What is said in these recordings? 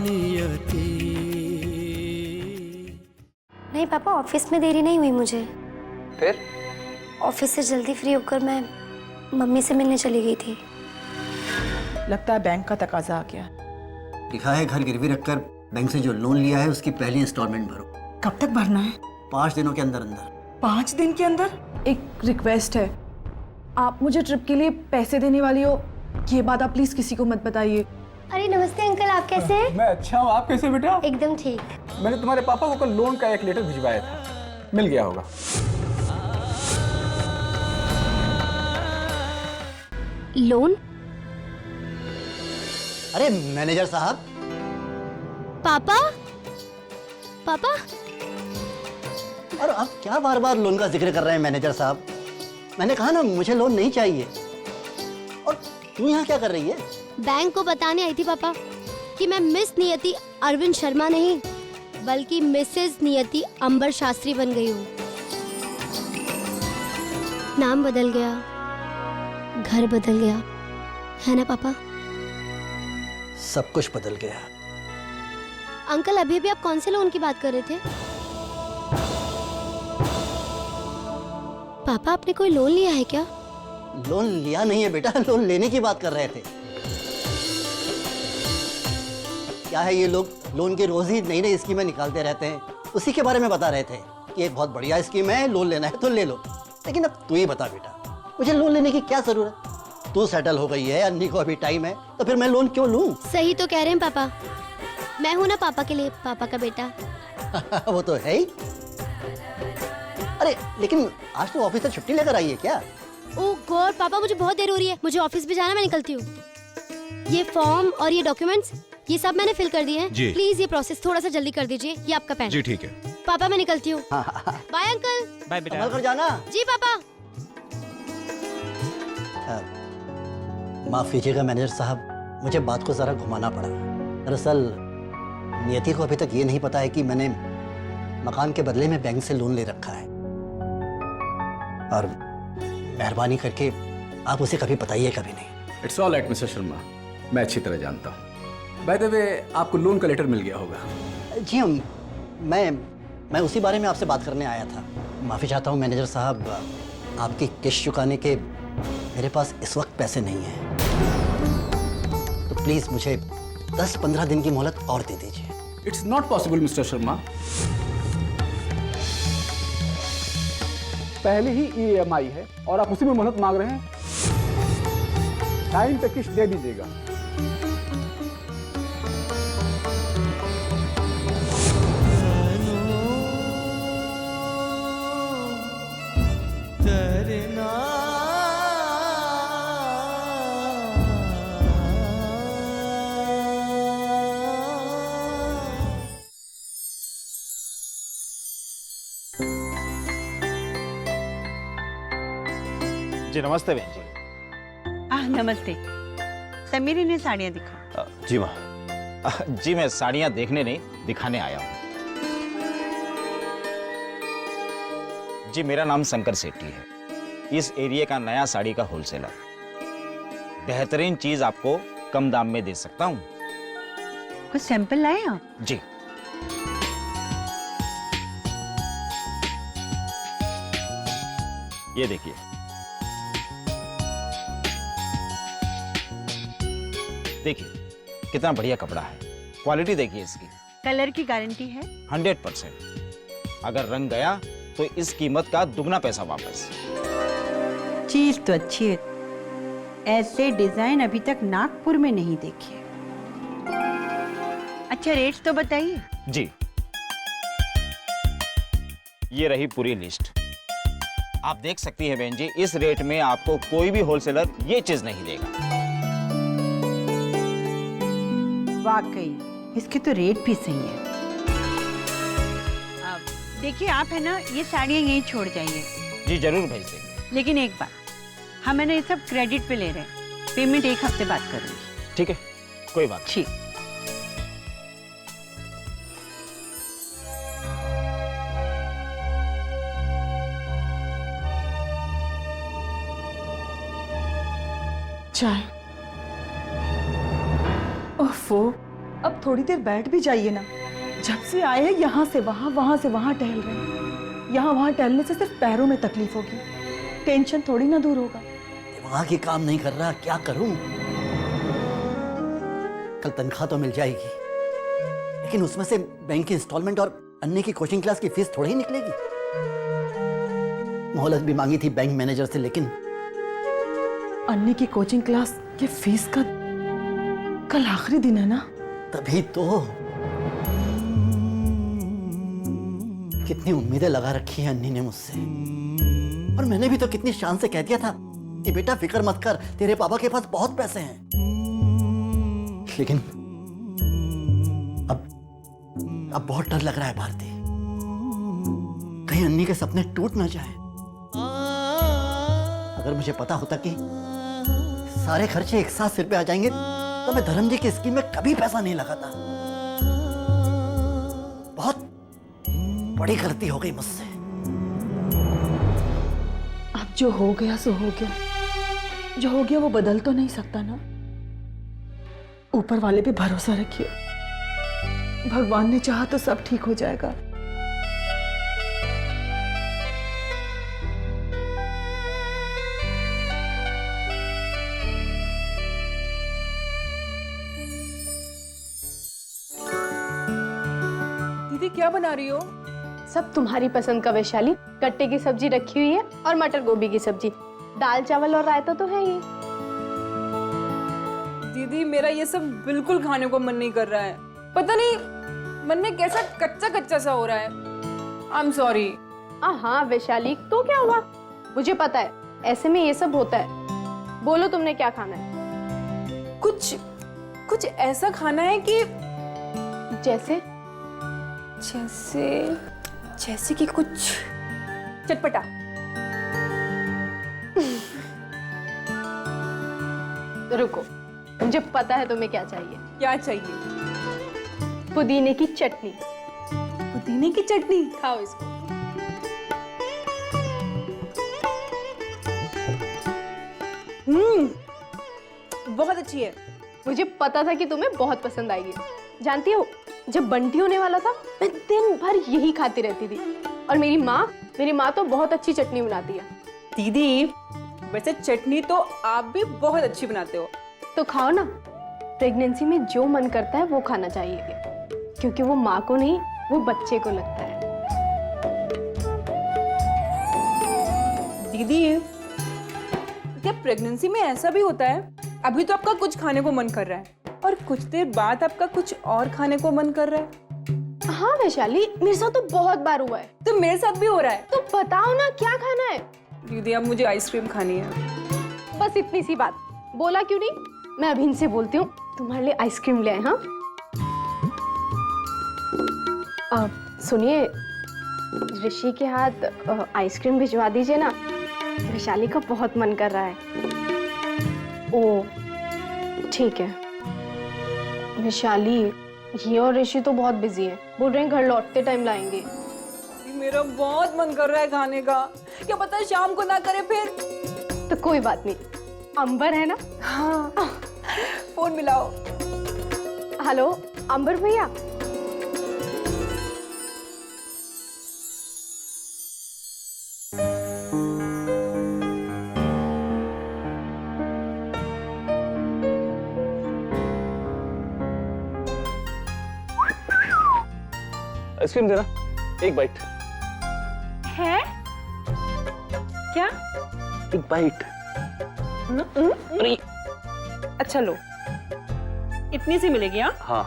नियति। नहीं पापा, ऑफिस में देरी नहीं हुई मुझे। फिर? ऑफिस से जल्दी फ्री होकर मैं मम्मी से मिलने चली गई थी। लगता है बैंक का तकाजा आ गया। लिखा है घर गिरवी रखकर बैंक से जो लोन लिया है उसकी पहली इंस्टॉलमेंट भरो। कब तक भरना है? 5 दिनों के अंदर अंदर। 5 दिन के अंदर? एक रिक्वेस्ट है, आप मुझे ट्रिप के लिए पैसे देने वाली हो, ये बात आप प्लीज किसी को मत बताइए। अरे नमस्ते अंकल, आप कैसे हैं? मैं अच्छा हूँ, आप कैसे बेटा? एकदम ठीक। मैंने तुम्हारे पापा को कल लोन का एक लेटर भिजवाया था, मिल गया होगा। लोन? अरे मैनेजर साहब। पापा? पापा? और आप क्या बार बार लोन का जिक्र कर रहे हैं मैनेजर साहब? मैंने कहा ना मुझे लोन नहीं चाहिए। और तू यहाँ क्या कर रही है? बैंक को बताने आई थी पापा कि मैं मिस नियति अरविंद शर्मा नहीं बल्कि मिसेस नियति अंबर शास्त्री बन गई हूँ। नाम बदल गया, घर बदल गया, है ना पापा? सब कुछ बदल गया। अंकल अभी भी आप कौन से लोन की बात कर रहे थे? पापा आपने कोई लोन लिया है क्या? लोन लिया नहीं है बेटा, लोन लेने की बात कर रहे थे। क्या है ये लोग लोन की रोज ही नई नई स्कीमें निकालते रहते हैं, उसी के बारे में बता रहे थे कि एक बहुत बढ़िया स्कीम है, लोन लेना है तो ले लो। लेकिन अब तू ही बता बेटा, मुझे लोन लेने की क्या जरूरत? तू सेटल हो गई है, अन्नी को अभी टाइम है, तो फिर मैं लोन क्यों लूं? सही तो कह रहे हैं पापा, मैं हूं ना पापा के लिए पापा का बेटा। वो तो है ही। अरे लेकिन आज तो ऑफिस से छुट्टी लेकर आई है क्या? ओह गॉड पापा, मुझे बहुत देर हो रही है, मुझे ऑफिस भी जाना, मैं निकलती हूँ। ये फॉर्म और ये डॉक्यूमेंट्स ये सब मैंने फिल कर दिए हैं। प्लीज ये प्रोसेस थोड़ा सा जल्दी कर दीजिए। ये आपका पेन। जी ठीक है। पापा मैं निकलती हूँ। Bye uncle. बाय बेटा। संभल कर जाना। जी पापा। माफ कीजिएगा मैनेजर साहब, मुझे बात को जरा घुमाना पड़ा। दरअसल नियति को अभी तक ये नहीं पता है कि मैंने मकान के बदले में बैंक से लोन ले रखा है। और मेहरबानी करके आप उसे कभी बताइए कभी नहीं। It's all right mister Sharma, मैं अच्छी तरह जानता हूँ। बाय द वे आपको लोन का लेटर मिल गया होगा। जी हम मैं उसी बारे में आपसे बात करने आया था। माफ़ी चाहता हूँ मैनेजर साहब, आपकी किस्त चुकाने के मेरे पास इस वक्त पैसे नहीं हैं, तो प्लीज़ मुझे 10-15 दिन की मोहलत और दे दीजिए। It's not possible mister Sharma. पहले ही EMI है और आप उसी में मोहलत मांग रहे हैं। टाइम पे किस्त दे दीजिएगा। जी नमस्ते बहन जी। नमस्ते। समीरी ने साड़ियाँ दिखा। जी माँ। जी मैं साड़ियाँ देखने नहीं, दिखाने आया हूँ। जी मेरा नाम शंकर सेठी है, इस एरिया का नया साड़ी का होलसेलर। बेहतरीन चीज आपको कम दाम में दे सकता हूँ। कुछ सैंपल लाए आप? जी ये देखिए। देखिए कितना बढ़िया कपड़ा है, क्वालिटी देखिए इसकी। कलर की गारंटी है? 100%। अगर रंग गया तो इस कीमत का दुगना पैसा वापस। चीज तो अच्छी है, ऐसे डिजाइन अभी तक नागपुर में नहीं देखे। अच्छा रेट तो बताइए। जी ये रही पूरी लिस्ट, आप देख सकती हैं बहन जी, इस रेट में आपको कोई भी होलसेलर ये चीज नहीं देगा। वाकई इसके तो रेट भी सही है। देखिए आप है ना, ये साड़ियाँ यहीं छोड़ जाइए। जी जरूर भेज देंगे। लेकिन एक बात, हम है ना ये सब क्रेडिट पे ले रहे हैं, पेमेंट एक हफ्ते बाद करूँगी। ठीक है कोई बात नहीं। ठीक। चाय। ओफो, अब थोड़ी देर बैठ भी जाइए ना। जब से आए हैं यहाँ से वहाँ टहल रहे हैं। यहाँ वहाँ टहलने से सिर्फ पैरों में तकलीफ होगी, टेंशन थोड़ी ना दूर होगा। दिमाग ही काम नहीं कर रहा, क्या करूं? कल तनख्वाह तो मिल जाएगी, लेकिन उसमें से बैंक की इंस्टॉलमेंट और अन्य की कोचिंग क्लास की फीस थोड़ी ही निकलेगी। मोहलत भी मांगी थी बैंक मैनेजर से, लेकिन अन्य की कोचिंग क्लास के फीस का कल आखिरी दिन है ना। तभी तो कितनी उम्मीदें लगा रखी हैं अन्नी ने मुझसे, और मैंने भी तो कितनी शान से कह दिया था कि बेटा फिक्र मत कर, तेरे पापा के पास बहुत पैसे हैं। लेकिन अब बहुत डर लग रहा है भारती, कहीं अन्नी के सपने टूट ना जाए। अगर मुझे पता होता कि सारे खर्चे एक साथ सिर पे आ जाएंगे तो मैं धर्म जी की स्कीम में कभी पैसा नहीं लगाता। बहुत बड़ी गलती हो गई मुझसे। अब जो हो गया सो हो गया, जो हो गया वो बदल तो नहीं सकता ना। ऊपर वाले पे भरोसा रखिए, भगवान ने चाहा तो सब ठीक हो जाएगा। दीदी क्या बना रही हो? सब तुम्हारी पसंद का वैशाली। गट्टे की सब्जी रखी हुई है और मटर गोभी की सब्जी, दाल चावल और रायता तो है ही। दीदी मेरा ये सब बिल्कुल खाने को मन नहीं कर रहा है। पता नहीं मन में कैसा कच्चा कच्चा सा हो रहा है। I am sorry. हाँ वैशाली, तो क्या हुआ? मुझे पता है ऐसे में ये सब होता है। बोलो तुमने क्या खाना है? कुछ ऐसा खाना है कि जैसे जैसे जैसे कि कुछ चटपटा। रुको, मुझे पता है तुम्हें क्या चाहिए। क्या चाहिए? पुदीने की चटनी। पुदीने की चटनी? खाओ इसको। बहुत अच्छी है। मुझे पता था कि तुम्हें बहुत पसंद आएगी। जानती हो, जब बंटी होने वाला था मैं दिन भर यही खाती रहती थी। और मेरी माँ तो बहुत अच्छी चटनी बनाती है। दीदी वैसे चटनी तो आप भी बहुत अच्छी बनाते हो। तो खाओ ना। प्रेगनेंसी में जो मन करता है वो खाना चाहिए, क्योंकि वो माँ को नहीं, वो बच्चे को लगता है। दीदी क्या प्रेगनेंसी में ऐसा भी होता है? अभी तो आपका कुछ खाने को मन कर रहा है और कुछ देर बाद आपका कुछ और खाने को मन कर रहा है। हाँ वैशाली, मेरे साथ तो बहुत बार हुआ है। तो मेरे साथ भी हो रहा है। तो बताओ ना क्या खाना है? दीदी अब मुझे आइसक्रीम खानी है। बस इतनी सी बात, बोला क्यों नहीं? मैं अभी इनसे बोलती हूँ तुम्हारे लिए आइसक्रीम ले आए। हाँ सुनिए, ऋषि के हाथ आइसक्रीम भिजवा दीजिए ना, वैशाली का बहुत मन कर रहा है। ओ ठीक है। वैशाली, ये और ऋषि तो बहुत बिजी है, बोल रहे हैं घर लौटते टाइम लाएंगे। मेरा बहुत मन कर रहा है खाने का, क्या पता शाम को ना करे फिर। तो कोई बात नहीं, अंबर है ना? हाँ फोन मिलाओ। हेलो अंबर भैया। आइसक्रीम देना, एक बाइट। है क्या? एक बाइट। अरे अच्छा लो, इतनी सी मिलेगी? हाँ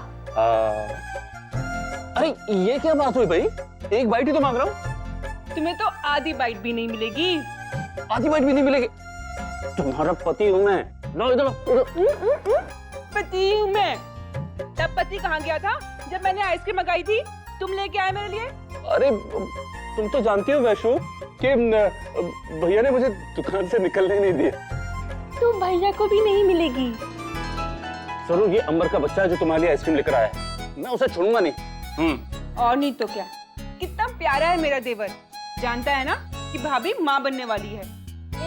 अरे ये क्या बात हुई भाई, एक बाइट ही तो मांग रहा हूँ। तुम्हें तो आधी बाइट भी नहीं मिलेगी। आधी बाइट भी नहीं मिलेगी? तुम्हारा पति हूँ मैं। लो इधर पति हूँ मैं? तब पति कहाँ गया था जब मैंने आइसक्रीम मंगाई थी? तुम लेके आए मेरे लिए? अरे तुम तो जानती हो वैशु कि भैया ने मुझे दुकान से निकलने नहीं दिया। तो भैया को भी नहीं मिलेगी। जरूर ये अंबर का बच्चा है जो तुम्हारे लिए आइसक्रीम लेकर आया है, मैं उसे छोड़ूंगा नहीं। और नहीं तो क्या, कितना प्यारा है मेरा देवर। जानता है ना कि भाभी माँ बनने वाली है।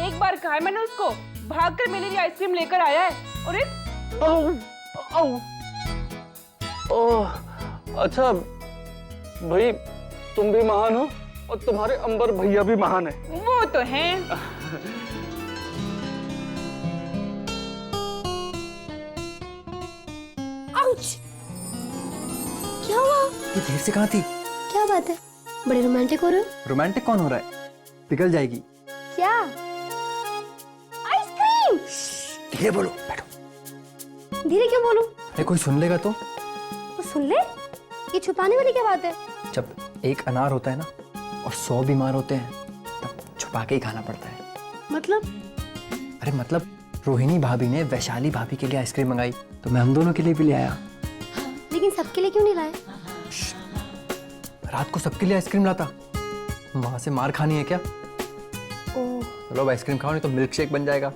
एक बार कहा है मैंने उसको, भागकर मेरे लिए आइसक्रीम लेकर आया है। और ओह अच्छा भाई, तुम भी महान हो और तुम्हारे अंबर भैया भी महान है। वो तो है। आउच! क्या हुआ? ये देर से कहाँ थी? क्या बात है, बड़े रोमांटिक हो रहे हो। रोमांटिक कौन हो रहा है? पिघल जाएगी। क्या? आइसक्रीम। धीरे बोलो, बैठो। धीरे क्यों बोलूं? अरे कोई सुन लेगा तो सुन ले। ये छुपाने वाली क्या बात है? जब एक अनार होता है ना और 100 बीमार होते हैं तब छुपा के ही खाना पड़ता है। मतलब? अरे मतलब रोहिणी भाभी ने वैशाली भाभी के लिए आइसक्रीम मंगाई तो मैं हम दोनों के लिए भी ले आया। लेकिन सबके लिए क्यों नहीं लाए? रात को सबके लिए आइसक्रीम लाता, वहां से मार खानी है क्या? ओह, चलो अब आइसक्रीम खाओ नहीं तो मिल्क शेक बन जाएगा।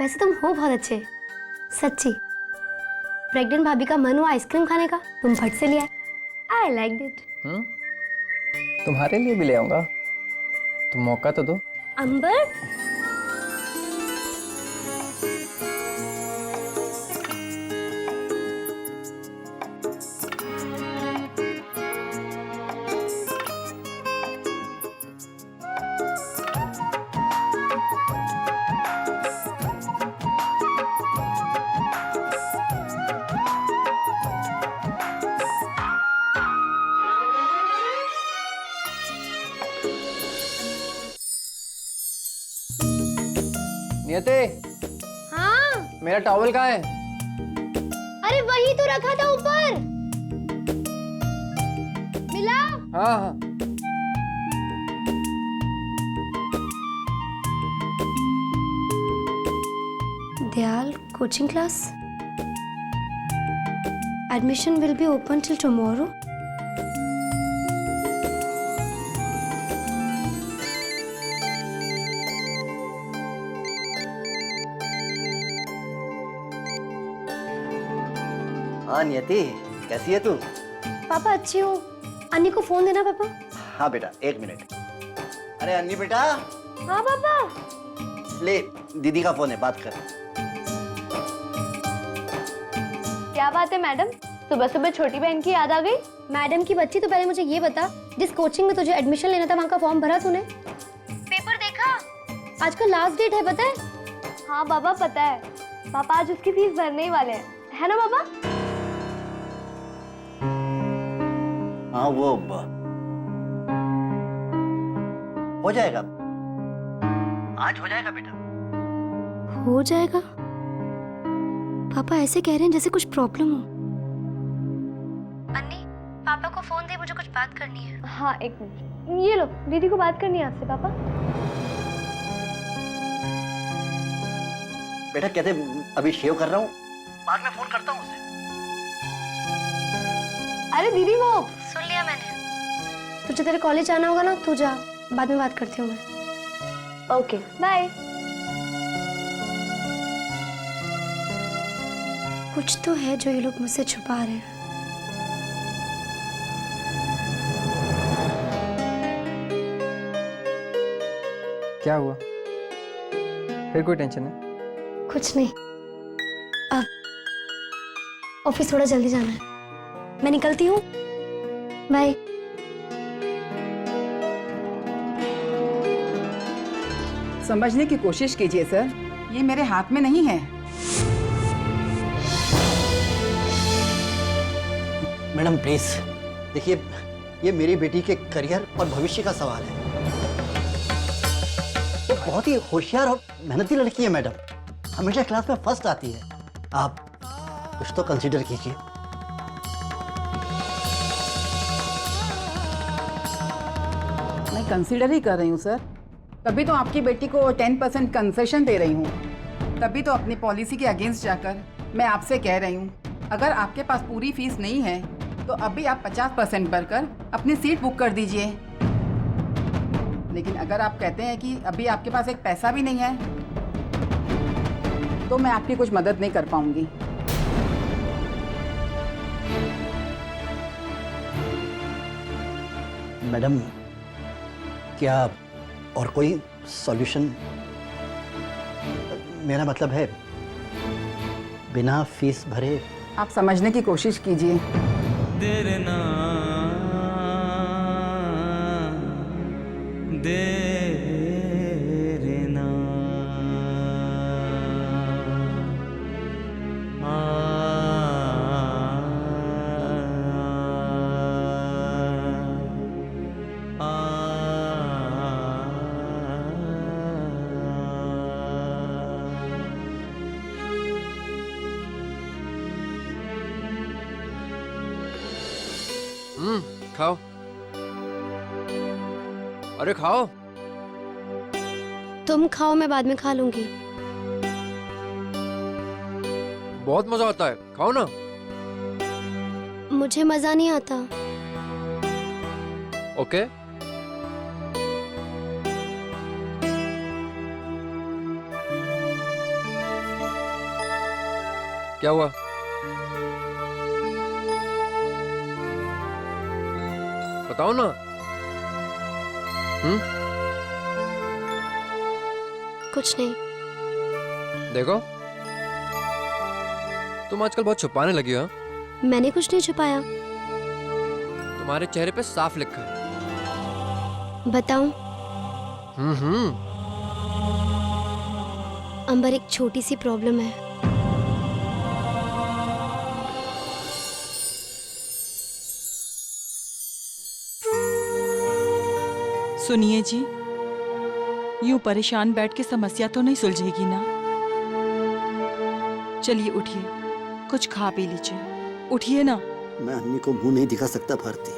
वैसे तुम हो बहुत अच्छे, सच्ची। प्रेग्नेंट भाभी का मन हुआ आइसक्रीम खाने का, तुम फट से ले आए। I like it. तुम्हारे लिए भी ले आऊंगा, तुम मौका तो दो। अंबर, नियते, हाँ। मेरा टॉवल कहाँ है? अरे वही तो रखा था ऊपर। मिला? हाँ हाँ। Dayal coaching class. Admission will be open till tomorrow. हाँ नियति, कैसी है तू? पापा अच्छी हूँ। अन्नी को फोन देना पापा। हाँ बेटा, 1 मिनट। अरे अन्नी बेटा। हाँ पापा। ले, दीदी का फोन है, बात कर। क्या बात है मैडम, सुबह सुबह छोटी बहन की याद आ गई? मैडम की बच्ची, तो पहले मुझे ये बता, जिस कोचिंग में तुझे एडमिशन लेना था वहाँ का फॉर्म भरा तूने? पेपर देखा? आज का लास्ट डेट है, पता है? हाँ बाबा पता है, पापा आज उसकी फीस भरने ही वाले हैं, है ना पापा? हाँ वो हो जाएगा, आज हो जाएगा बेटा। हो जाएगा? पापा ऐसे कह रहे हैं जैसे कुछ प्रॉब्लम हो। अन्नी, पापा को फोन दे, मुझे कुछ बात करनी है। हाँ 1 मिनट, ये लो, दीदी को बात करनी है आपसे। पापा बेटा कहते अभी शेव कर रहा हूँ, बाद में फोन करता हूँ उसे। अरे दीदी वो सुन लिया मैंने। तुझे तेरे कॉलेज आना होगा ना, तू जा, बाद में बात करती हूँ मैं। Okay bye. कुछ तो है जो ये लोग मुझसे छुपा रहे हैं। क्या हुआ? फिर कोई टेंशन है? कुछ नहीं, अब ऑफिस थोड़ा जल्दी जाना है, मैं निकलती हूँ। बाय। समझने की कोशिश कीजिए सर, ये मेरे हाथ में नहीं है। मैडम प्लीज देखिए, ये मेरी बेटी के करियर और भविष्य का सवाल है। वो बहुत ही होशियार और मेहनती लड़की है मैडम, हमेशा क्लास में फर्स्ट आती है। आप कुछ तो कंसीडर कीजिए। मैं कंसीडर ही कर रही हूँ सर, तभी तो आपकी बेटी को 10% कंसेशन दे रही हूँ। तभी तो अपनी पॉलिसी के अगेंस्ट जाकर मैं आपसे कह रही हूँ, अगर आपके पास पूरी फीस नहीं है तो अभी आप 50% भरकर अपनी सीट बुक कर दीजिए। लेकिन अगर आप कहते हैं कि अभी आपके पास एक पैसा भी नहीं है तो मैं आपकी कुछ मदद नहीं कर पाऊंगी। मैडम क्या और कोई सॉल्यूशन? मेरा मतलब है बिना फीस भरे। आप समझने की कोशिश कीजिए। खाओ। अरे खाओ। तुम खाओ, मैं बाद में खा लूंगी। बहुत मजा आता है, खाओ ना। मुझे मजा नहीं आता। ओके। क्या हुआ? बताओ ना। कुछ नहीं। देखो, तुम आजकल बहुत छुपाने लगी हो। मैंने कुछ नहीं छुपाया। तुम्हारे चेहरे पे साफ लिखा है। बताऊं? अंबर, एक छोटी सी प्रॉब्लम है। सुनिए जी, यूं परेशान बैठ के समस्या तो नहीं सुलझेगी ना। चलिए उठिए, कुछ खा पी लीजिए। उठिए ना। मैं अन्नी को मुंह नहीं दिखा सकता भारती।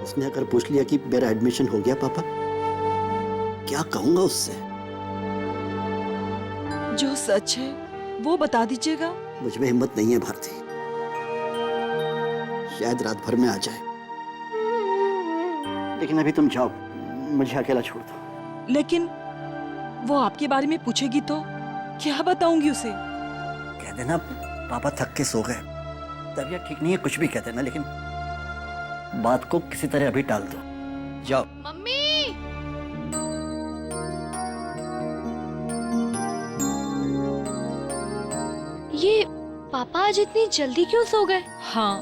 उसने अगर पूछ लिया कि मेरा एडमिशन हो गया पापा, क्या कहूंगा उससे? जो सच है वो बता दीजिएगा। मुझ में हिम्मत नहीं है भारती, शायद रात भर में आ जाए। लेकिन अभी तुम जाओ, मुझे अकेला छोड़ दो। लेकिन वो आपके बारे में पूछेगी तो क्या बताऊंगी उसे? कह देना पापा थक के सो गए, तबीयत ठीक नहीं है, कुछ भी कह देना, लेकिन बात को किसी तरह अभी टाल दो। जाओ। मम्मी! ये पापा आज इतनी जल्दी क्यों सो गए? हाँ,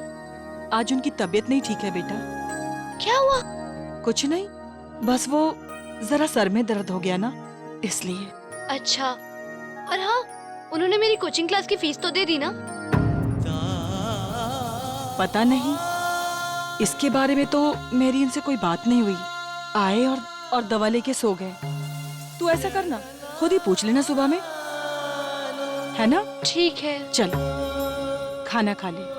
आज उनकी तबीयत नहीं ठीक है बेटा। क्या हुआ? कुछ नहीं, बस वो जरा सर में दर्द हो गया ना, इसलिए। अच्छा, और हाँ, उन्होंने मेरी कोचिंग क्लास की फीस तो दे दी ना? पता नहीं, इसके बारे में तो मेरी इनसे कोई बात नहीं हुई। आए और दवा लेके सो गए। तू ऐसा करना, खुद ही पूछ लेना सुबह में, है ना? ठीक है। चल, खाना खा ले।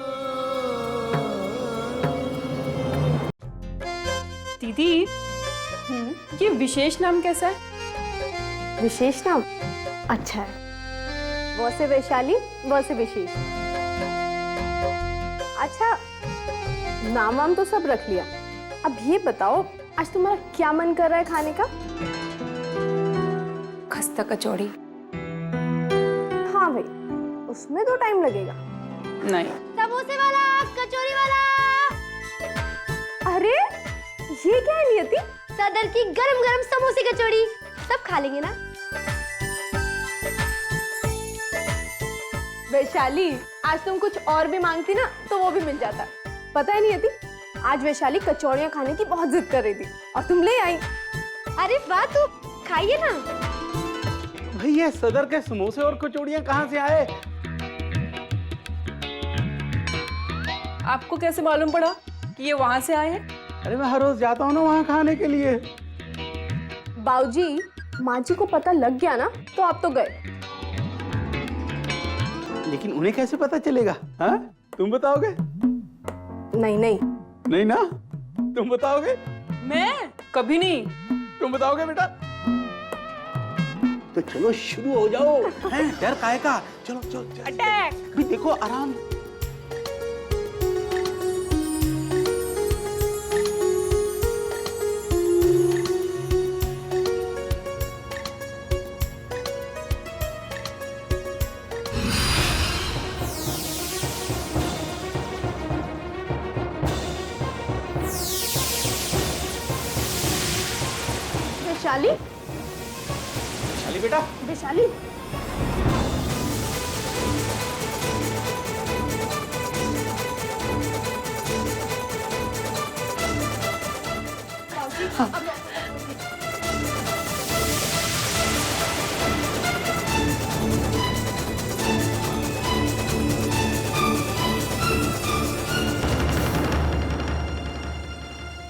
दीदी, ये विशेष नाम कैसा है? विशेष नाम अच्छा है। वो से वैशाली, वो से विशेष। अच्छा, नाम वाम तो सब रख लिया। अब ये बताओ, आज तुम्हारा क्या मन कर रहा है खाने का? खस्ता कचौड़ी। हाँ भाई, उसमें तो टाइम लगेगा। नहीं। समोसे वाला, कचौड़ी वाला। अरे ये क्या है नियति? सदर की गरम गरम समोसे कचौड़ी, सब खा लेंगे ना? वैशाली, आज तुम कुछ और भी मांगती ना तो वो भी मिल जाता। पता है नियति, आज वैशाली कचौड़ियाँ खाने की बहुत जिद कर रही थी और तुम ले आई। अरे वाह, तू खाइए ना। भाई ये सदर के समोसे और कचौड़ियाँ कहाँ से आए? आपको कैसे मालूम पड़ा कि ये वहां से आए हैं? अरे मैं हर रोज जाता हूँ ना वहाँ खाने के लिए। बाऊजी, माँ जी को पता लग गया ना तो आप तो गए। लेकिन उन्हें कैसे पता चलेगा? हाँ, तुम बताओगे? नहीं नहीं नहीं ना, तुम बताओगे? मैं कभी नहीं। तुम बताओगे बेटा? तो चलो शुरू हो जाओ। हैं, डर काहे का? चलो चलो, अटैक। भी देखो आराम। वैशाली, वैशाली बेटा, वैशाली, हाँ